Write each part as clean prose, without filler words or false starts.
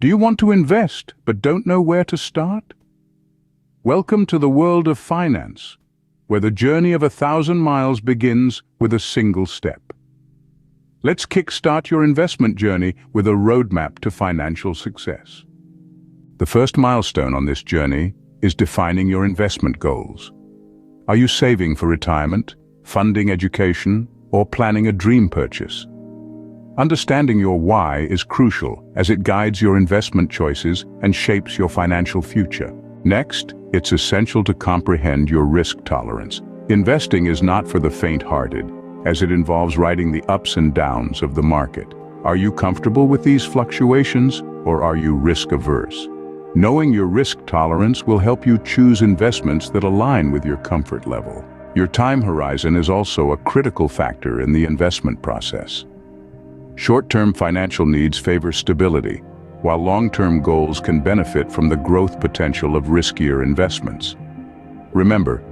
Do you want to invest but don't know where to start? Welcome to the world of finance, where the journey of 1,000 miles begins with a single step. Let's kickstart your investment journey with a roadmap to financial success. The first milestone on this journey is defining your investment goals. Are you saving for retirement, funding education, or planning a dream purchase? Understanding your why is crucial as it guides your investment choices and shapes your financial future. Next, it's essential to comprehend your risk tolerance. Investing is not for the faint-hearted, as it involves riding the ups and downs of the market. Are you comfortable with these fluctuations, or are you risk-averse? Knowing your risk tolerance will help you choose investments that align with your comfort level. Your time horizon is also a critical factor in the investment process. Short-term financial needs favor stability, while long-term goals can benefit from the growth potential of riskier investments. Remember,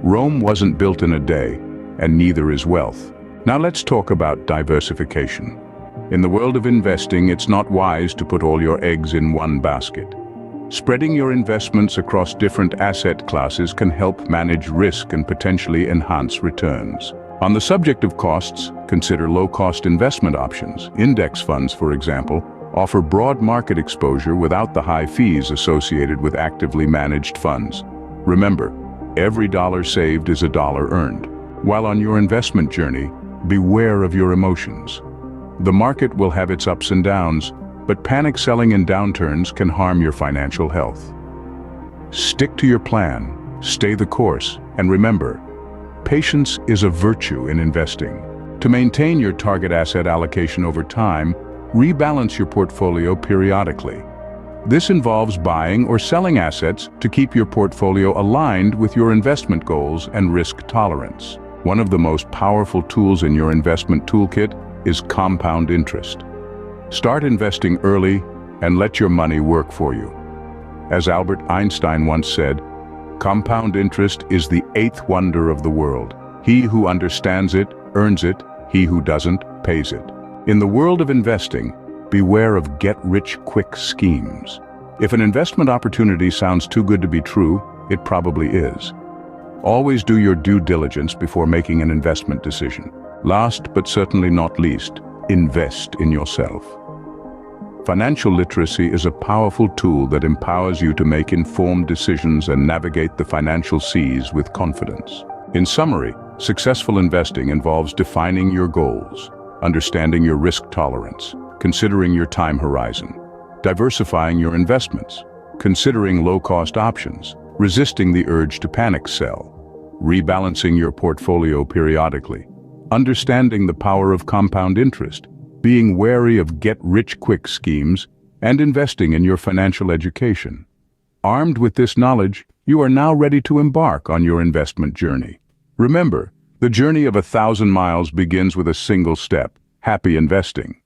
Rome wasn't built in a day, and neither is wealth. Now let's talk about diversification. In the world of investing, it's not wise to put all your eggs in one basket. Spreading your investments across different asset classes can help manage risk and potentially enhance returns. On the subject of costs, consider low-cost investment options. Index funds, for example, offer broad market exposure without the high fees associated with actively managed funds. Remember, every dollar saved is a dollar earned. While on your investment journey, beware of your emotions. The market will have its ups and downs, but panic selling in downturns can harm your financial health. Stick to your plan, stay the course, and remember, patience is a virtue in investing. To maintain your target asset allocation over time, rebalance your portfolio periodically. This involves buying or selling assets to keep your portfolio aligned with your investment goals and risk tolerance. One of the most powerful tools in your investment toolkit is compound interest. Start investing early and let your money work for you. As Albert Einstein once said, compound interest is the eighth wonder of the world. He who understands it, earns it. He who doesn't, pays it. In the world of investing, beware of get-rich-quick schemes. If an investment opportunity sounds too good to be true, it probably is. Always do your due diligence before making an investment decision. Last but certainly not least, invest in yourself. Financial literacy is a powerful tool that empowers you to make informed decisions and navigate the financial seas with confidence. In summary, successful investing involves defining your goals, understanding your risk tolerance, considering your time horizon, diversifying your investments, considering low-cost options, resisting the urge to panic sell, rebalancing your portfolio periodically, understanding the power of compound interest, being wary of get-rich-quick schemes, and investing in your financial education. Armed with this knowledge, you are now ready to embark on your investment journey. Remember, the journey of 1,000 miles begins with a single step. Happy investing.